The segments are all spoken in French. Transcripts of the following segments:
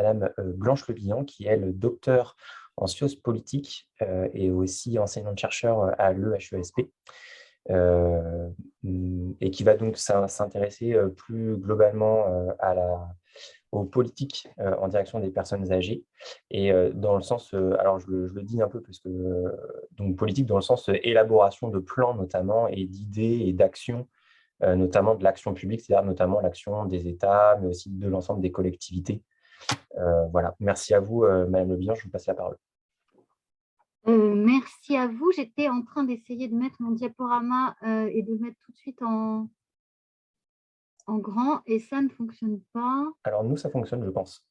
Madame Blanche Le Bihan, qui est elle docteure en sciences politiques et aussi enseignante-chercheur à l'EHESP. Et qui va donc s'intéresser plus globalement aux politiques en direction des personnes âgées. Et dans le sens, alors je le dis un peu parce que, donc politique dans le sens élaboration de plans notamment et d'idées et d'actions, notamment de l'action publique, c'est-à-dire notamment l'action des États, mais aussi de l'ensemble des collectivités. Voilà, merci à vous, Madame Le Bihan, je vous passe la parole. Merci à vous. J'étais en train d'essayer de mettre mon diaporama et de le mettre tout de suite en grand et ça ne fonctionne pas. Alors nous, ça fonctionne, je pense.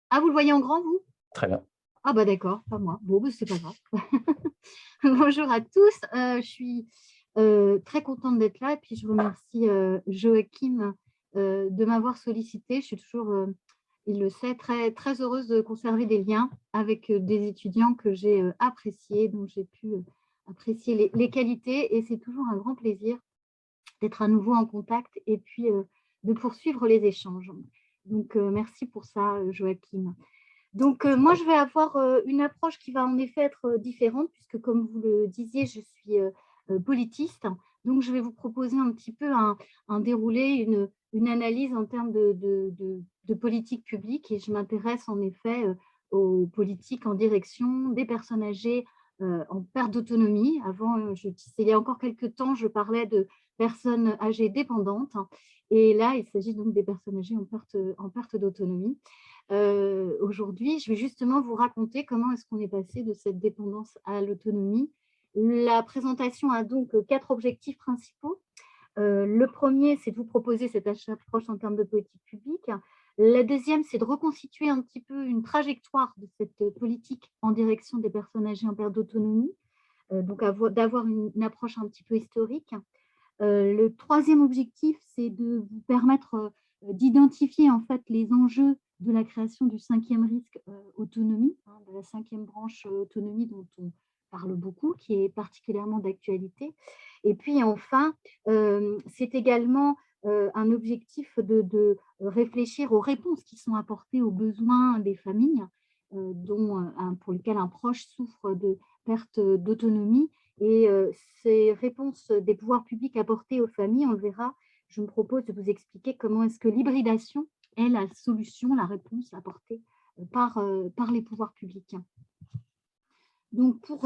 Ah, vous le voyez en grand, vous? Très bien. Ah bah d'accord, pas moi. Bon, bah, c'est pas grave. Bonjour à tous. Je suis très contente d'être là et puis je remercie Joachim de m'avoir sollicité. Je suis toujours, il le sait, très, très heureuse de conserver des liens avec des étudiants que j'ai appréciés, dont j'ai pu apprécier les qualités et c'est toujours un grand plaisir d'être à nouveau en contact et puis de poursuivre les échanges. Donc, merci pour ça, Joachim. Donc, moi, je vais avoir une approche qui va en effet être différente, puisque comme vous le disiez, je suis politiste. Donc, je vais vous proposer un petit peu un déroulé, une analyse en termes de politique publique. Et je m'intéresse en effet aux politiques en direction des personnes âgées en perte d'autonomie. Avant, il y a encore quelques temps, je parlais de personnes âgées dépendantes. Et là, il s'agit donc des personnes âgées en perte d'autonomie. Aujourd'hui, je vais justement vous raconter comment est-ce qu'on est passé de cette dépendance à l'autonomie. La présentation a donc 4 objectifs principaux. Le premier, c'est de vous proposer cette approche en termes de politique publique. La deuxième, c'est de reconstituer un petit peu une trajectoire de cette politique en direction des personnes âgées en perte d'autonomie, donc d'avoir une approche un petit peu historique. Le troisième objectif, c'est de vous permettre d'identifier en fait les enjeux de la création du 5e risque autonomie, de la 5e branche autonomie dont on parle beaucoup, qui est particulièrement d'actualité. Et puis enfin, c'est également un objectif de réfléchir aux réponses qui sont apportées aux besoins des familles, pour lesquelles un proche souffre de perte d'autonomie. Et ces réponses des pouvoirs publics apportées aux familles, on le verra, je me propose de vous expliquer comment est-ce que l'hybridation est la solution, la réponse apportée par les pouvoirs publics. Donc, pour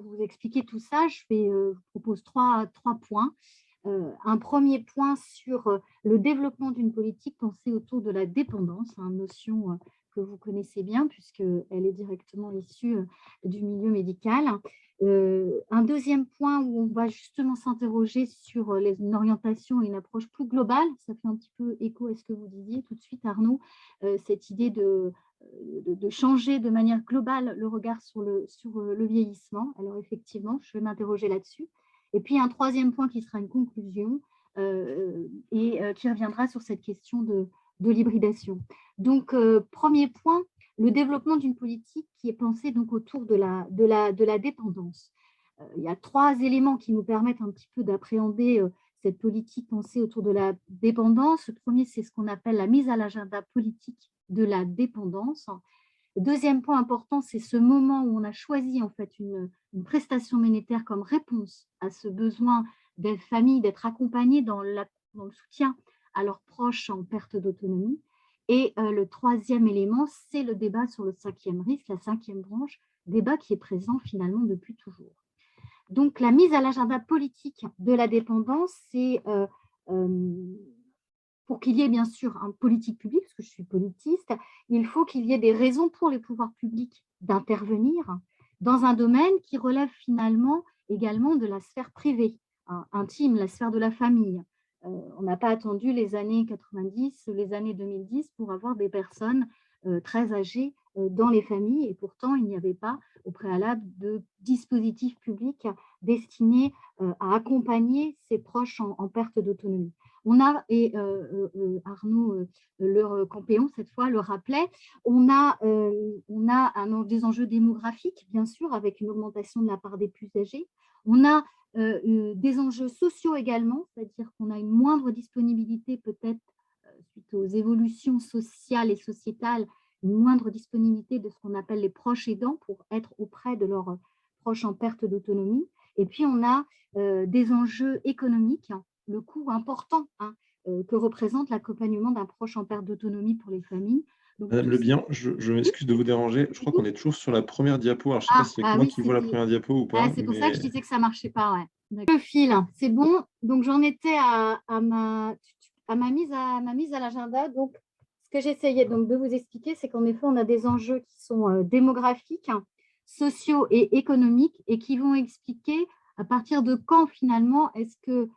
vous expliquer tout ça, je vous propose trois points. Un premier point sur le développement d'une politique pensée autour de la dépendance, une notion que vous connaissez bien puisqu'elle est directement issue du milieu médical. Un deuxième point où on va justement s'interroger sur une orientation et une approche plus globale, ça fait un petit peu écho à ce que vous disiez tout de suite Arnaud, cette idée de changer de manière globale le regard sur le vieillissement. Alors effectivement, je vais m'interroger là-dessus. Et puis un troisième point qui sera une conclusion qui reviendra sur cette question de l'hybridation. Donc, premier point, le développement d'une politique qui est pensée donc autour de la dépendance. Il y a 3 éléments qui nous permettent un petit peu d'appréhender cette politique pensée autour de la dépendance. Le premier, c'est ce qu'on appelle la mise à l'agenda politique de la dépendance. Le deuxième point important, c'est ce moment où on a choisi en fait une prestation monétaire comme réponse à ce besoin des familles d'être accompagnées dans le soutien à leurs proches en perte d'autonomie. Et le troisième élément, c'est le débat sur le 5e risque, la 5e branche, débat qui est présent finalement depuis toujours. Donc, la mise à l'agenda politique de la dépendance, c'est pour qu'il y ait bien sûr une politique publique, parce que je suis politiste, il faut qu'il y ait des raisons pour les pouvoirs publics d'intervenir dans un domaine qui relève finalement également de la sphère privée, intime, la sphère de la famille. On n'a pas attendu les années 90, les années 2010 pour avoir des personnes très âgées dans les familles et pourtant il n'y avait pas au préalable de dispositifs publics destinés à accompagner ces proches en perte d'autonomie. On a, et Arnaud Campéon cette fois le rappelait, on a des enjeux démographiques bien sûr avec une augmentation de la part des plus âgés. On a des enjeux sociaux également, c'est-à-dire qu'on a une moindre disponibilité peut-être suite aux évolutions sociales et sociétales une moindre disponibilité de ce qu'on appelle les proches aidants pour être auprès de leurs proches en perte d'autonomie. Et puis, on a des enjeux économiques, hein, le coût important que représente l'accompagnement d'un proche en perte d'autonomie pour les familles. Donc, Madame Lebihan, je m'excuse de vous déranger. Je crois qu'on est toujours sur la première diapo. Alors, je ne sais pas s'il y a que moi oui, qui vois la première diapo ou pas. c'est pour ça que je disais que ça ne marchait pas. Ouais. Le fil, c'est bon. Donc, j'en étais à ma mise à l'agenda. Donc, ce que j'essayais donc de vous expliquer, c'est qu'en effet, on a des enjeux qui sont démographiques, hein, sociaux et économiques, et qui vont expliquer à partir de quand, finalement, est-ce que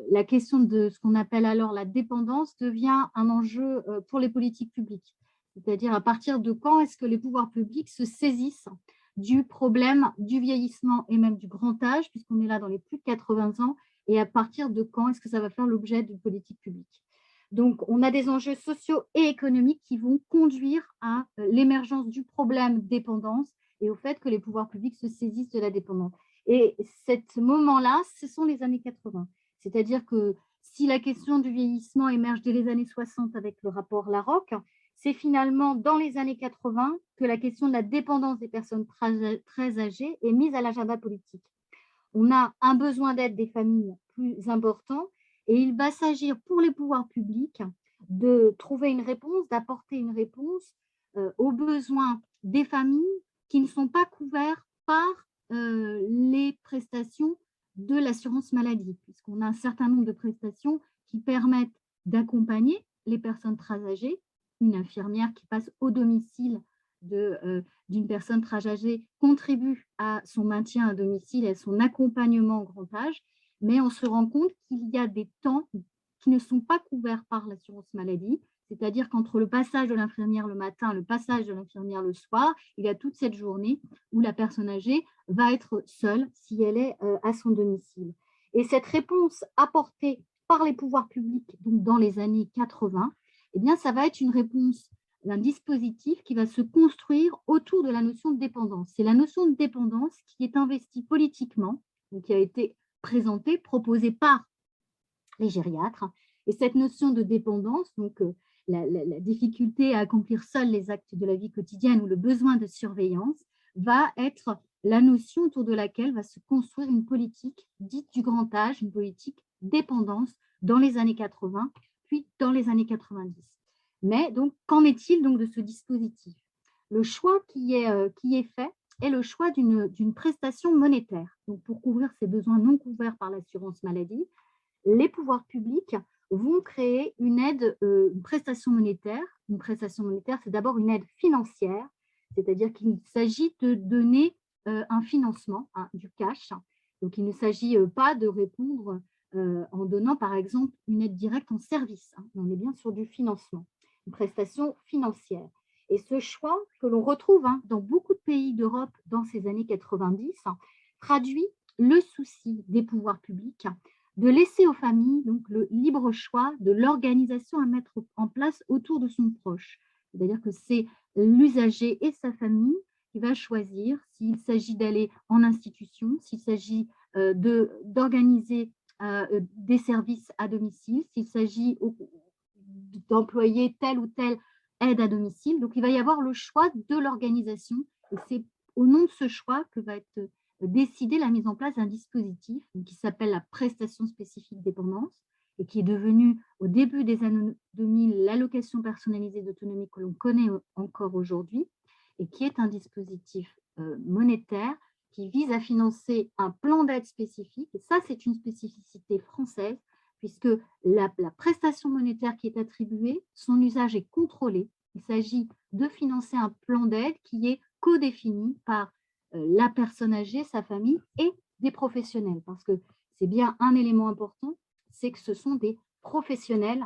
la question de ce qu'on appelle alors la dépendance devient un enjeu pour les politiques publiques. C'est-à-dire à partir de quand est-ce que les pouvoirs publics se saisissent du problème du vieillissement et même du grand âge, puisqu'on est là dans les plus de 80 ans, et à partir de quand est-ce que ça va faire l'objet d'une politique publique. Donc, on a des enjeux sociaux et économiques qui vont conduire à l'émergence du problème dépendance et au fait que les pouvoirs publics se saisissent de la dépendance. Et ce moment-là, ce sont les années 80. C'est-à-dire que si la question du vieillissement émerge dès les années 60 avec le rapport Larocque, c'est finalement dans les années 80 que la question de la dépendance des personnes très âgées est mise à l'agenda politique. On a un besoin d'aide des familles plus important et il va s'agir pour les pouvoirs publics de trouver une réponse, d'apporter une réponse aux besoins des familles qui ne sont pas couverts par les prestations de l'assurance maladie, puisqu'on a un certain nombre de prestations qui permettent d'accompagner les personnes très âgées, une infirmière qui passe au domicile d'une personne très âgée contribue à son maintien à domicile et à son accompagnement au grand âge, mais on se rend compte qu'il y a des temps qui ne sont pas couverts par l'assurance maladie, c'est-à-dire qu'entre le passage de l'infirmière le matin et le passage de l'infirmière le soir, il y a toute cette journée où la personne âgée va être seule si elle est à son domicile. Et cette réponse apportée par les pouvoirs publics donc dans les années 80, eh bien, ça va être une réponse d'un dispositif qui va se construire autour de la notion de dépendance. C'est la notion de dépendance qui est investie politiquement, donc qui a été présentée, proposée par les gériatres. Et cette notion de dépendance, donc la difficulté à accomplir seul les actes de la vie quotidienne ou le besoin de surveillance, va être la notion autour de laquelle va se construire une politique dite du grand âge, une politique dépendance dans les années 80, puis dans les années 90. Mais donc, qu'en est-il donc de ce dispositif? Le choix qui est fait est le choix d'une prestation monétaire. Donc, pour couvrir ces besoins non couverts par l'assurance maladie, les pouvoirs publics vont créer une aide, une prestation monétaire. Une prestation monétaire, c'est d'abord une aide financière, c'est-à-dire qu'il s'agit de donner un financement, du cash. Donc, il ne s'agit pas de répondre en donnant, par exemple, une aide directe en service. On est bien sur du financement, une prestation financière. Et ce choix que l'on retrouve dans beaucoup de pays d'Europe dans ces années 90 traduit le souci des pouvoirs publics de laisser aux familles donc, le libre choix de l'organisation à mettre en place autour de son proche. C'est-à-dire que c'est l'usager et sa famille qui va choisir s'il s'agit d'aller en institution, s'il s'agit d'organiser des services à domicile, s'il s'agit d'employer telle ou telle aide à domicile. Donc, il va y avoir le choix de l'organisation et c'est au nom de ce choix que va être décidé la mise en place d'un dispositif qui s'appelle la prestation spécifique dépendance et qui est devenu au début des années 2000 l'allocation personnalisée d'autonomie que l'on connaît encore aujourd'hui et qui est un dispositif monétaire qui vise à financer un plan d'aide spécifique. Et ça, c'est une spécificité française puisque la prestation monétaire qui est attribuée, son usage est contrôlé. Il s'agit de financer un plan d'aide qui est codéfini par la personne âgée, sa famille et des professionnels. Parce que c'est bien un élément important, c'est que ce sont des professionnels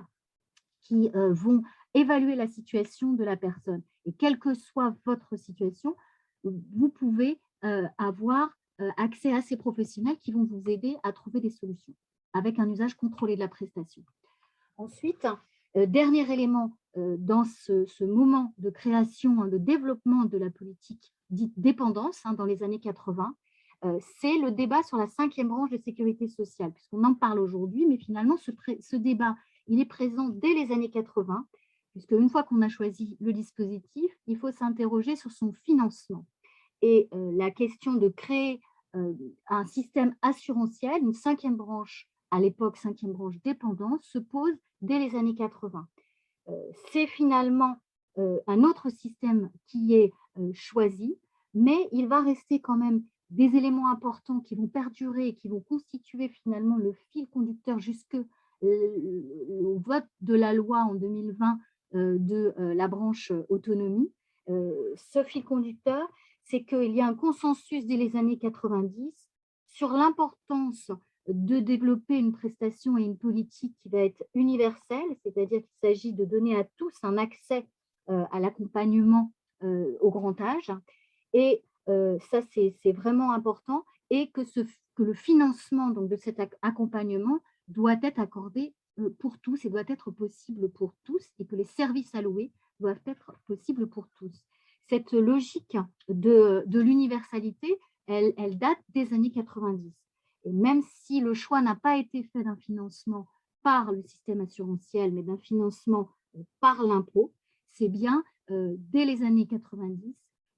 qui vont évaluer la situation de la personne. Et quelle que soit votre situation, vous pouvez avoir accès à ces professionnels qui vont vous aider à trouver des solutions avec un usage contrôlé de la prestation. Ensuite, dernier élément dans ce moment de création, de développement de la politique dite dépendance dans les années 80, c'est le débat sur la 5e branche de sécurité sociale, puisqu'on en parle aujourd'hui, mais finalement ce débat, il est présent dès les années 80, puisque une fois qu'on a choisi le dispositif, il faut s'interroger sur son financement. Et la question de créer un système assurantiel, une cinquième branche, à l'époque cinquième branche dépendance, se pose dès les années 80. C'est finalement un autre système qui est choisi, mais il va rester quand même des éléments importants qui vont perdurer et qui vont constituer finalement le fil conducteur jusqu'au vote de la loi en 2020 de la branche autonomie. Ce fil conducteur, c'est qu'il y a un consensus dès les années 90 sur l'importance de développer une prestation et une politique qui va être universelle, c'est-à-dire qu'il s'agit de donner à tous un accès à l'accompagnement au grand âge. Et ça, c'est vraiment important, et que le financement donc, de cet accompagnement doit être accordé pour tous et doit être possible pour tous, et que les services alloués doivent être possibles pour tous. Cette logique de l'universalité, elle date des années 90. Et même si le choix n'a pas été fait d'un financement par le système assurantiel, mais d'un financement par l'impôt, c'est bien dès les années 90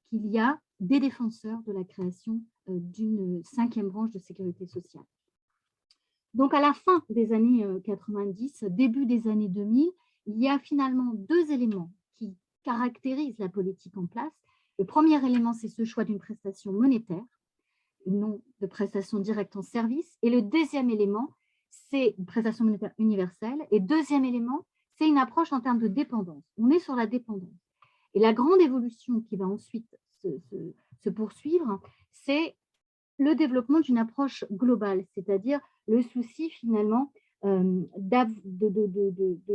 qu'il y a des défenseurs de la création d'une cinquième branche de sécurité sociale. Donc, à la fin des années 90, début des années 2000, il y a finalement deux éléments qui caractérisent la politique en place. Le premier élément, c'est ce choix d'une prestation monétaire, non de prestation directe en service. Et le deuxième élément, c'est une prestation monétaire universelle. Et deuxième élément, c'est une approche en termes de dépendance. On est sur la dépendance. Et la grande évolution qui va ensuite se poursuivre, c'est le développement d'une approche globale, c'est-à-dire le souci finalement de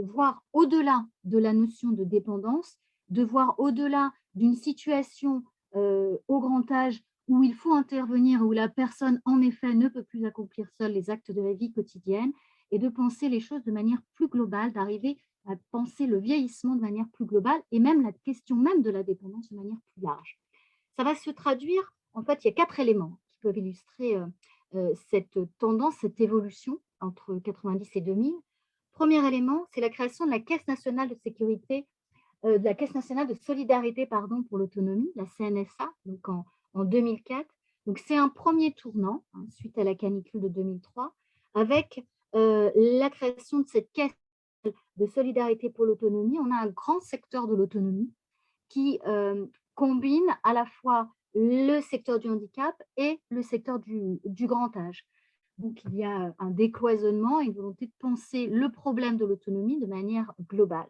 voir au-delà de la notion de dépendance, de voir au-delà d'une situation au grand âge où il faut intervenir, où la personne en effet ne peut plus accomplir seule les actes de la vie quotidienne, et de penser les choses de manière plus globale, d'arriver à penser le vieillissement de manière plus globale, et même la question même de la dépendance de manière plus large. Ça va se traduire, en fait, il y a 4 éléments qui peuvent illustrer cette tendance, cette évolution entre 90 et 2000. Premier élément, c'est la création de la Caisse nationale de sécurité, de la Caisse nationale de solidarité pour l'autonomie, la CNSA, donc en 2004. Donc c'est un premier tournant, suite à la canicule de 2003, avec la création de cette Caisse de solidarité pour l'autonomie. On a un grand secteur de l'autonomie qui combine à la fois le secteur du handicap et le secteur du grand âge. Donc, il y a un décloisonnement et une volonté de penser le problème de l'autonomie de manière globale.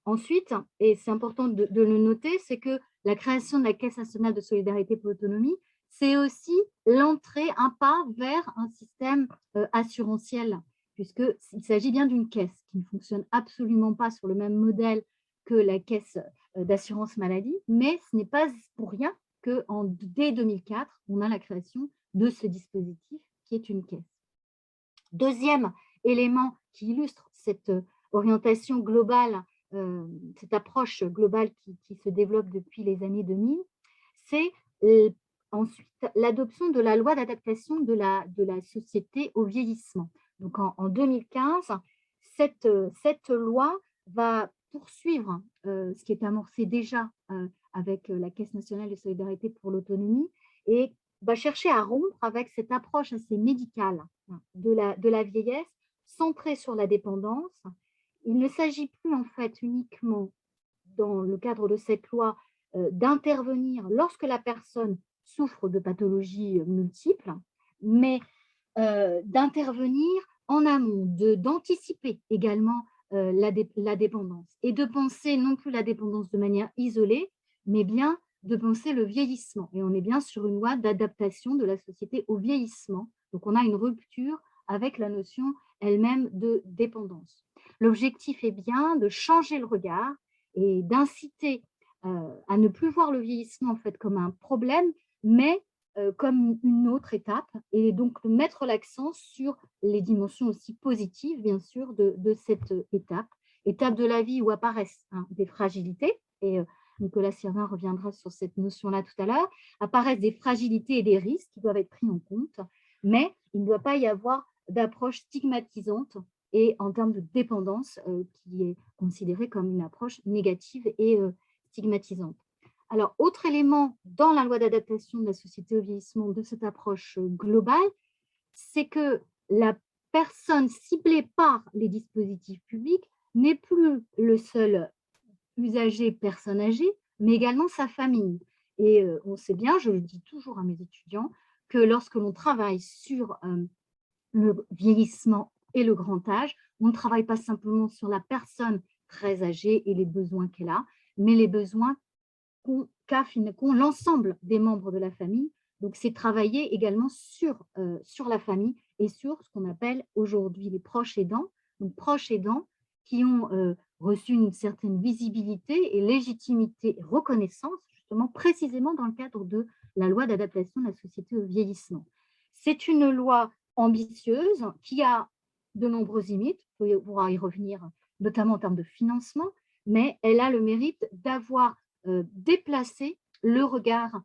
Ensuite, et c'est important de le noter, c'est que la création de la Caisse nationale de solidarité pour l'autonomie, c'est aussi l'entrée, un pas vers un système assurantiel, puisqu'il s'agit bien d'une caisse qui ne fonctionne absolument pas sur le même modèle que la caisse d'assurance maladie, mais ce n'est pas pour rien que dès 2004, on a la création de ce dispositif qui est une caisse. Deuxième élément qui illustre cette orientation globale, cette approche globale qui se développe depuis les années 2000, c'est ensuite l'adoption de la loi d'adaptation de la société au vieillissement. Donc en 2015, cette loi va poursuivre ce qui est amorcé déjà avec la Caisse nationale de solidarité pour l'autonomie, et va chercher à rompre avec cette approche assez médicale de la vieillesse, centrée sur la dépendance. Il ne s'agit plus en fait uniquement, dans le cadre de cette loi, d'intervenir lorsque la personne souffre de pathologies multiples, mais d'intervenir en amont, d'anticiper également la dépendance, et de penser non plus la dépendance de manière isolée, mais bien de penser le vieillissement. Et on est bien sur une loi d'adaptation de la société au vieillissement. Donc, on a une rupture avec la notion elle-même de dépendance. L'objectif est bien de changer le regard et d'inciter à ne plus voir le vieillissement en fait comme un problème, mais comme une autre étape, et donc de mettre l'accent sur les dimensions aussi positives, bien sûr, de cette étape de la vie où apparaissent des fragilités, et Nicolas Sirvin reviendra sur cette notion-là tout à l'heure, apparaissent des fragilités et des risques qui doivent être pris en compte, mais il ne doit pas y avoir d'approche stigmatisante et en termes de dépendance, qui est considérée comme une approche négative et stigmatisante. Alors, autre élément dans la loi d'adaptation de la société au vieillissement de cette approche globale, c'est que la personne ciblée par les dispositifs publics n'est plus le seul usager, personne âgée, mais également sa famille. Et on sait bien, je le dis toujours à mes étudiants, que lorsque l'on travaille sur le vieillissement et le grand âge, on ne travaille pas simplement sur la personne très âgée et les besoins qu'elle a, mais les besoins qu'ont l'ensemble des membres de la famille. Donc, c'est travailler également sur la famille et sur ce qu'on appelle aujourd'hui les proches aidants. Donc, proches aidants qui ont reçu une certaine visibilité et légitimité et reconnaissance, justement, précisément dans le cadre de la loi d'adaptation de la société au vieillissement. C'est une loi ambitieuse qui a de nombreuses limites, on pourra y revenir, notamment en termes de financement, mais elle a le mérite d'avoir déplacé le regard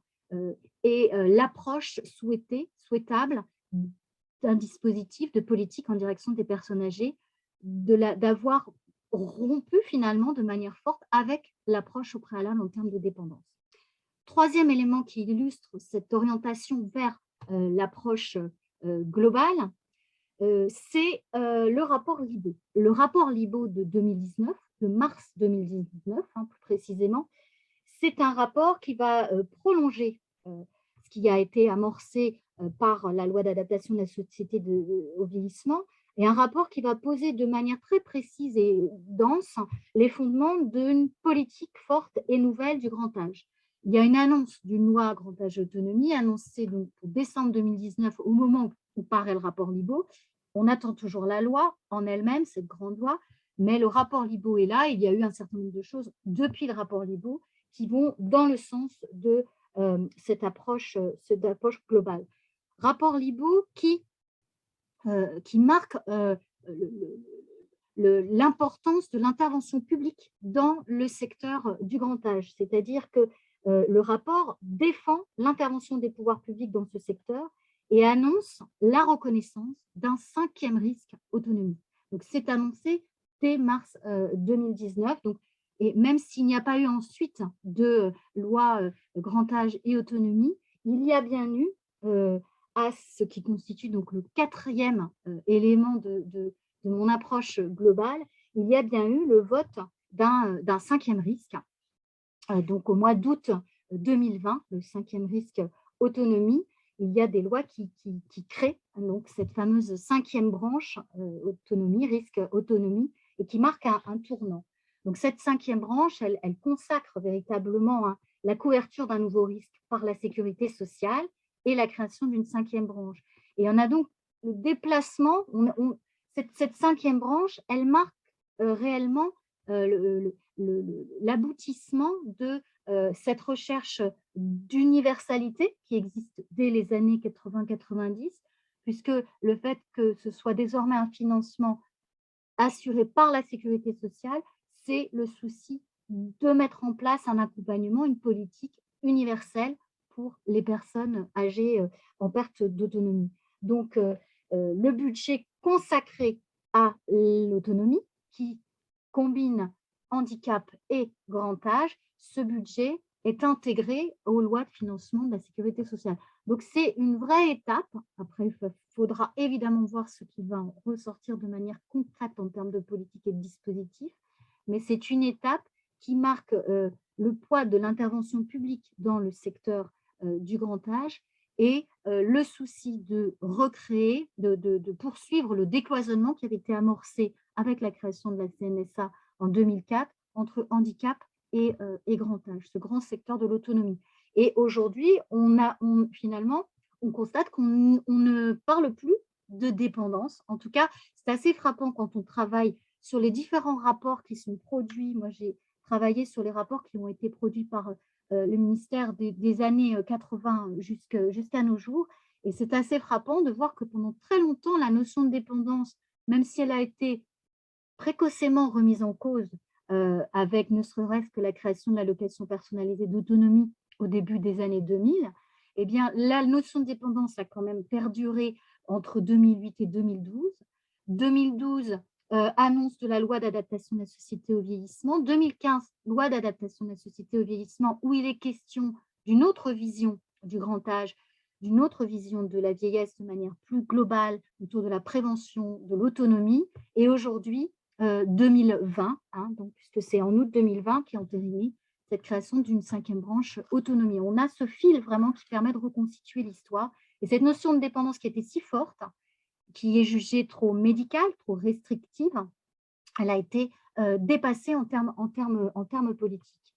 et l'approche souhaitable d'un dispositif de politique en direction des personnes âgées, d'avoir rompu finalement de manière forte avec l'approche au préalable en termes de dépendance. Troisième élément qui illustre cette orientation vers l'approche globale, c'est le rapport Libault. Le rapport Libault de 2019, de mars 2019, plus précisément, c'est un rapport qui va prolonger ce qui a été amorcé par la loi d'adaptation de la société au vieillissement, et un rapport qui va poser de manière très précise et dense les fondements d'une politique forte et nouvelle du grand âge. Il y a une annonce d'une loi grand âge et autonomie annoncée donc pour décembre 2019, au moment où paraît le rapport Libault. On attend toujours la loi en elle-même, cette grande loi, mais le rapport Libault est là. Il y a eu un certain nombre de choses depuis le rapport Libault qui vont dans le sens de cette approche globale. Rapport Libault qui marque l'importance de l'intervention publique dans le secteur du grand âge. C'est-à-dire que le rapport défend l'intervention des pouvoirs publics dans ce secteur et annonce la reconnaissance d'un 5e risque autonomie. Donc, c'est annoncé dès mars 2019. Donc, et même s'il n'y a pas eu ensuite de loi grand âge et autonomie, il y a bien eu, à ce qui constitue donc le 4e élément de mon approche globale, il y a bien eu le vote d'un 5e risque. Donc au mois d'août 2020, le 5e risque autonomie, il y a des lois qui créent donc cette fameuse 5e branche autonomie, risque autonomie, et qui marque un tournant. Donc cette 5e branche, elle consacre véritablement la couverture d'un nouveau risque par la sécurité sociale et la création d'une 5e branche. Et on a donc le déplacement, cette 5e branche, elle marque réellement l'aboutissement de cette recherche d'universalité qui existe dès les années 80-90, puisque le fait que ce soit désormais un financement assuré par la sécurité sociale, c'est le souci de mettre en place un accompagnement, une politique universelle pour les personnes âgées en perte d'autonomie. Donc, le budget consacré à l'autonomie qui combine handicap et grand âge, ce budget est intégré aux lois de financement de la sécurité sociale. Donc, c'est une vraie étape. Après, il faudra évidemment voir ce qui va en ressortir de manière concrète en termes de politique et de dispositifs, mais c'est une étape qui marque le poids de l'intervention publique dans le secteur du grand âge et le souci de recréer, de poursuivre le décloisonnement qui avait été amorcé avec la création de la CNSA en 2004 entre handicap et grand âge, ce grand secteur de l'autonomie. Et aujourd'hui, finalement, on constate qu'on ne parle plus de dépendance. En tout cas, c'est assez frappant quand on travaille sur les différents rapports qui sont produits. Moi, j'ai travaillé sur les rapports qui ont été produits par le ministère des années 80 jusqu'à nos jours. Et c'est assez frappant de voir que pendant très longtemps, la notion de dépendance, même si elle a été précocement remise en cause avec ne serait-ce que la création de l'allocation personnalisée d'autonomie au début des années 2000, eh bien, la notion de dépendance a quand même perduré entre 2008 et 2012. 2012, annonce de la loi d'adaptation de la société au vieillissement. 2015, loi d'adaptation de la société au vieillissement, où il est question d'une autre vision du grand âge, d'une autre vision de la vieillesse de manière plus globale, autour de la prévention, de l'autonomie. Et aujourd'hui, 2020, donc, puisque c'est en août 2020 qui est entériné cette création d'une 5e branche autonomie. On a ce fil vraiment qui permet de reconstituer l'histoire. Et cette notion de dépendance qui était si forte, qui est jugée trop médicale, trop restrictive, elle a été dépassée en termes politiques.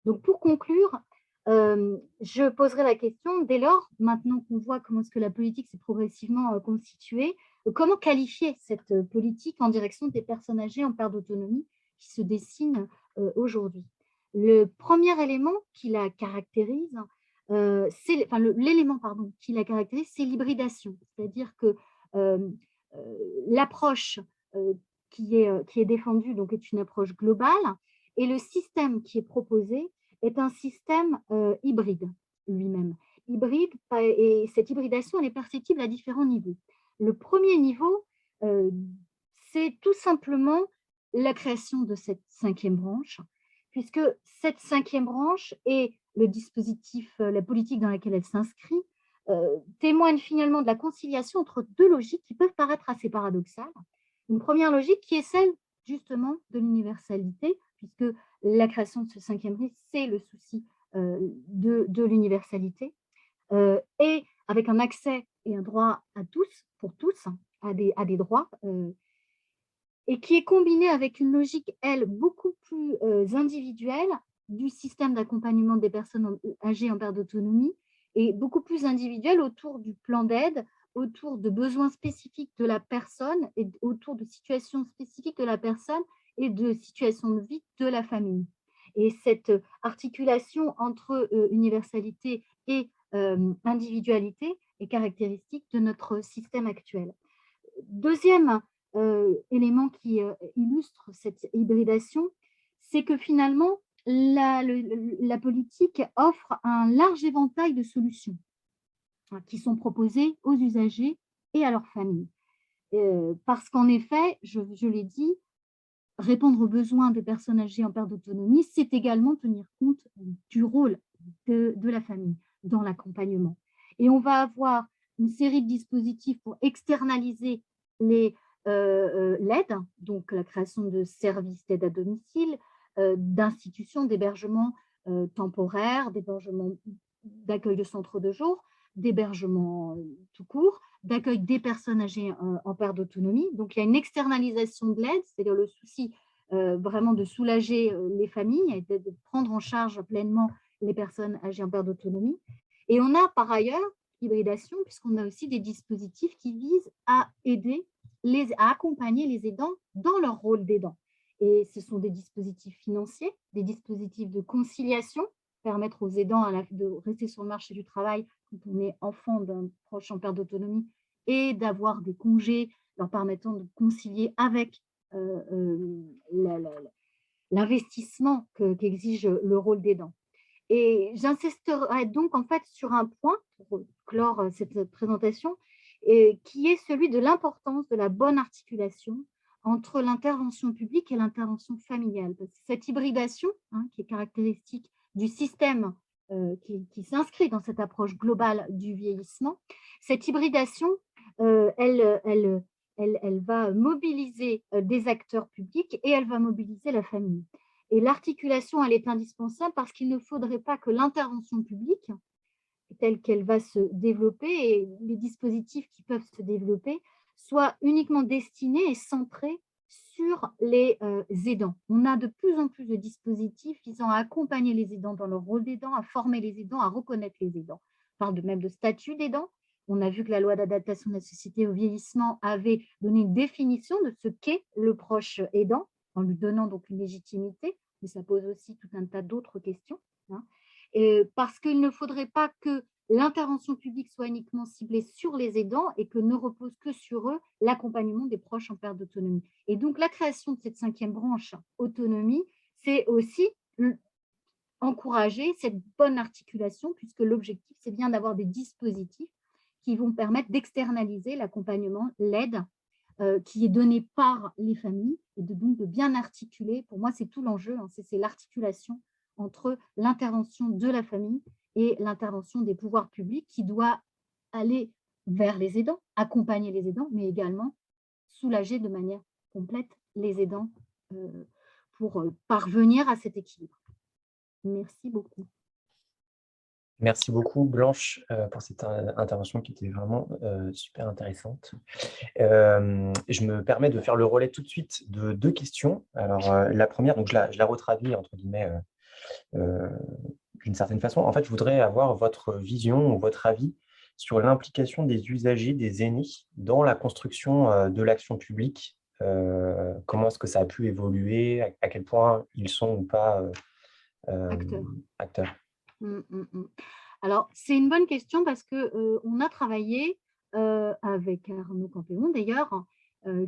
Donc, pour conclure, je poserai la question, dès lors, maintenant qu'on voit comment est-ce que la politique s'est progressivement constituée, comment qualifier cette politique en direction des personnes âgées en perte d'autonomie qui se dessine aujourd'hui? Le premier élément qui la caractérise, l'élément qui la caractérise, c'est l'hybridation, c'est-à-dire que l'approche qui est défendue donc, est une approche globale et le système qui est proposé est un système hybride lui-même. Hybride, et cette hybridation, elle est perceptible à différents niveaux. Le premier niveau, c'est tout simplement la création de cette 5e branche, puisque cette 5e branche et le dispositif, la politique dans laquelle elle s'inscrit, témoigne finalement de la conciliation entre deux logiques qui peuvent paraître assez paradoxales. Une première logique qui est celle justement de l'universalité, puisque la création de ce 5e risque, c'est le souci de l'universalité, et avec un accès et un droit à tous, pour tous, à des droits, et qui est combiné avec une logique, elle, beaucoup plus individuelle du système d'accompagnement des personnes âgées en perte d'autonomie, et beaucoup plus individuelle autour du plan d'aide, autour de besoins spécifiques de la personne, et autour de situations spécifiques de la personne et de situations de vie de la famille. Et cette articulation entre universalité et individualité est caractéristique de notre système actuel. Deuxième élément qui illustre cette hybridation, c'est que finalement, la politique offre un large éventail de solutions qui sont proposées aux usagers et à leurs familles. Parce qu'en effet, je l'ai dit, répondre aux besoins des personnes âgées en perte d'autonomie, c'est également tenir compte du rôle de la famille dans l'accompagnement. Et on va avoir une série de dispositifs pour externaliser l'aide, donc la création de services d'aide à domicile, d'institutions d'hébergement temporaire, d'hébergement d'accueil de centres de jour, d'hébergement tout court, d'accueil des personnes âgées en perte d'autonomie. Donc, il y a une externalisation de l'aide, c'est-à-dire le souci vraiment de soulager les familles et de prendre en charge pleinement les personnes âgées en perte d'autonomie. Et on a par ailleurs hybridation, puisqu'on a aussi des dispositifs qui visent à aider, à accompagner les aidants dans leur rôle d'aidant. Et ce sont des dispositifs financiers, des dispositifs de conciliation, permettre aux aidants de rester sur le marché du travail quand on est enfant d'un proche en perte d'autonomie et d'avoir des congés leur permettant de concilier avec l'investissement qu'exige le rôle d'aidant. Et j'insisterai donc en fait sur un point pour clore cette présentation, qui est celui de l'importance de la bonne articulation entre l'intervention publique et l'intervention familiale. Parce que cette hybridation, qui est caractéristique du système qui s'inscrit dans cette approche globale du vieillissement, cette hybridation, elle va mobiliser des acteurs publics et elle va mobiliser la famille. Et l'articulation, elle est indispensable parce qu'il ne faudrait pas que l'intervention publique, telle qu'elle va se développer, et les dispositifs qui peuvent se développer, soient uniquement destinés et centrés sur les aidants. On a de plus en plus de dispositifs visant à accompagner les aidants dans leur rôle d'aidant, à former les aidants, à reconnaître les aidants. On parle même de statut d'aidant. On a vu que la loi d'adaptation de la société au vieillissement avait donné une définition de ce qu'est le proche aidant, en lui donnant donc une légitimité, mais ça pose aussi tout un tas d'autres questions. Parce qu'il ne faudrait pas que l'intervention publique soit uniquement ciblée sur les aidants et que ne repose que sur eux l'accompagnement des proches en perte d'autonomie. Et donc, la création de cette 5e branche autonomie, c'est aussi encourager cette bonne articulation, puisque l'objectif, c'est bien d'avoir des dispositifs qui vont permettre d'externaliser l'accompagnement, l'aide qui est donné par les familles et donc de bien articuler. Pour moi, c'est tout l'enjeu, hein, c'est l'articulation entre l'intervention de la famille et l'intervention des pouvoirs publics qui doit aller vers les aidants, accompagner les aidants, mais également soulager de manière complète les aidants pour parvenir à cet équilibre. Merci beaucoup. Merci beaucoup, Blanche, pour cette intervention qui était vraiment super intéressante. Je me permets de faire le relais tout de suite de 2 questions. Alors, la première, donc je la retraduis entre guillemets d'une certaine façon. En fait, je voudrais avoir votre vision ou votre avis sur l'implication des usagers, des aînés, dans la construction de l'action publique. Comment est-ce que ça a pu évoluer, à quel point ils sont ou pas acteurs. Mmh, mmh, mmh. Alors, c'est une bonne question parce que on a travaillé avec Arnaud Campéon d'ailleurs,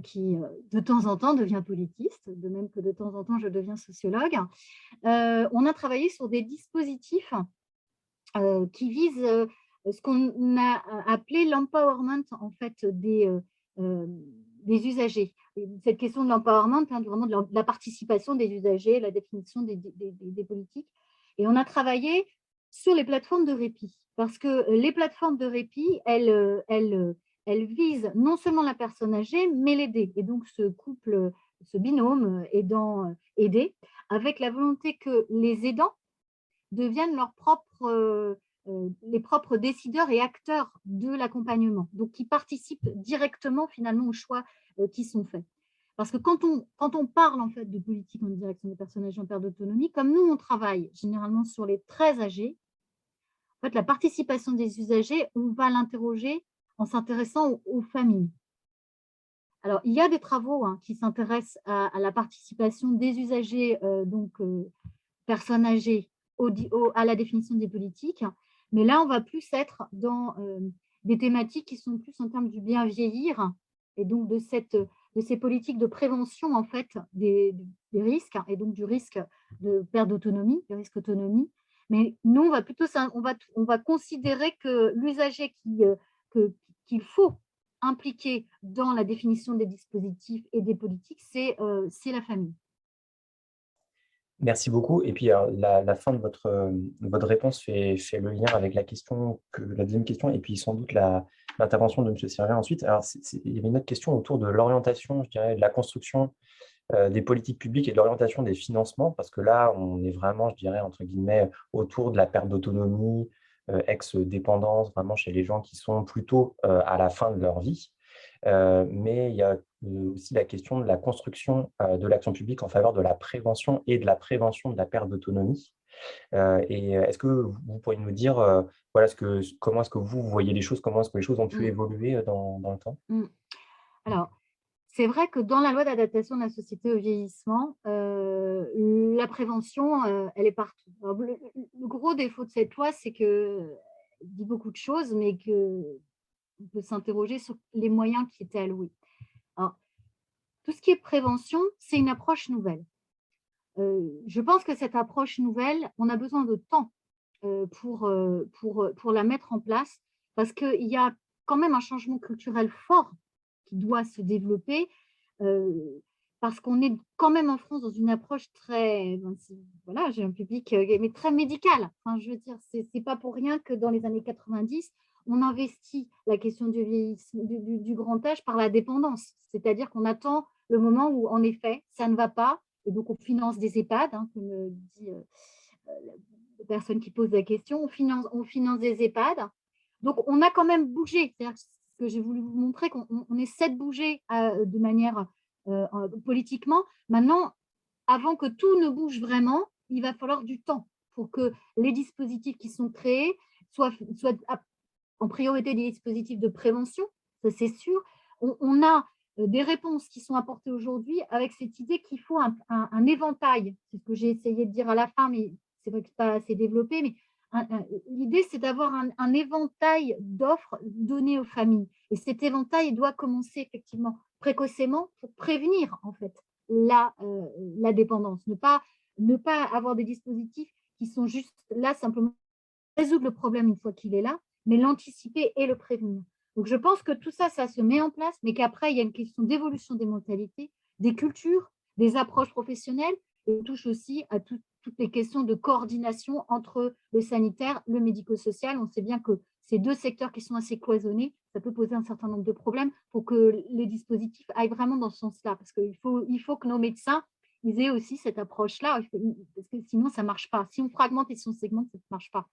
qui de temps en temps devient politiste, de même que de temps en temps je deviens sociologue. On a travaillé sur des dispositifs qui visent ce qu'on a appelé l'empowerment en fait des usagers. Et cette question de l'empowerment, hein, vraiment de la participation des usagers, la définition des politiques. Et on a travaillé sur les plateformes de répit, parce que les plateformes de répit, elles visent non seulement la personne âgée, mais l'aider. Et donc ce couple, ce binôme aidant-aidé, avec la volonté que les aidants deviennent les propres décideurs et acteurs de l'accompagnement, donc qui participent directement finalement aux choix qui sont faits. Parce que quand on parle en fait de politique en direction des personnes âgées en perte d'autonomie, comme nous on travaille généralement sur les très âgés, en fait la participation des usagers, on va l'interroger en s'intéressant aux familles. Alors il y a des travaux qui s'intéressent à la participation des usagers, personnes âgées, à la définition des politiques, mais là on va plus être dans des thématiques qui sont plus en termes du bien vieillir et donc de ces politiques de prévention en fait des risques et donc du risque de perte d'autonomie, du risque autonomie. Mais nous on va plutôt on va considérer que l'usager qu'il faut impliquer dans la définition des dispositifs et des politiques, c'est la famille. Merci beaucoup. Et puis, alors, la fin de votre réponse fait le lien avec la deuxième question, et puis sans doute l'intervention de M. Servien ensuite. Alors, il y avait une autre question autour de l'orientation, je dirais, de la construction des politiques publiques et de l'orientation des financements, parce que là, on est vraiment, je dirais, entre guillemets, autour de la perte d'autonomie, ex-dépendance, vraiment chez les gens qui sont plutôt à la fin de leur vie. Mais il y a aussi la question de la construction de l'action publique en faveur de la prévention et de la prévention de la perte d'autonomie. Et est-ce que vous pourriez nous dire voilà, comment est-ce que vous voyez les choses, comment est-ce que les choses ont pu évoluer dans le temps? Alors, c'est vrai que dans la loi d'adaptation de la société au vieillissement, la prévention, elle est partout. Alors, le gros défaut de cette loi, c'est qu'elle dit beaucoup de choses, mais qu'on peut s'interroger sur les moyens qui étaient alloués. Alors, tout ce qui est prévention, c'est une approche nouvelle. Je pense que cette approche nouvelle, on a besoin de temps pour la mettre en place, parce qu'il y a quand même un changement culturel fort qui doit se développer, parce qu'on est quand même en France dans une approche très, voilà, j'ai un public mais très médical. Enfin, je veux dire, c'est pas pour rien que dans les années 90, on investit la question du vieillissement, du grand âge par la dépendance. C'est-à-dire qu'on attend le moment où, en effet, ça ne va pas, et donc on finance des EHPAD, comme dit la personne qui pose la question, on finance des EHPAD. Donc, on a quand même bougé. C'est-à-dire que j'ai voulu vous montrer qu'on essaie de bouger de manière politiquement. Maintenant, avant que tout ne bouge vraiment, il va falloir du temps pour que les dispositifs qui sont créés soient en priorité des dispositifs de prévention, ça c'est sûr. On a des réponses qui sont apportées aujourd'hui avec cette idée qu'il faut un éventail. C'est ce que j'ai essayé de dire à la fin, mais c'est vrai que ce n'est pas assez développé, mais l'idée, c'est d'avoir un éventail d'offres données aux familles. Et cet éventail doit commencer effectivement précocement pour prévenir en fait la dépendance. Ne pas avoir des dispositifs qui sont juste là simplement résoudre le problème une fois qu'il est là, mais l'anticiper et le prévenir. Donc, je pense que tout ça, ça se met en place, mais qu'après, il y a une question d'évolution des mentalités, des cultures, des approches professionnelles, et on touche aussi à toutes les questions de coordination entre le sanitaire, le médico-social. On sait bien que ces deux secteurs qui sont assez cloisonnés, ça peut poser un certain nombre de problèmes pour que les dispositifs aillent vraiment dans ce sens-là, parce qu'il faut que nos médecins ils aient aussi cette approche-là, parce que sinon, ça ne marche pas. Si on fragmente et si on segmente, ça ne marche pas.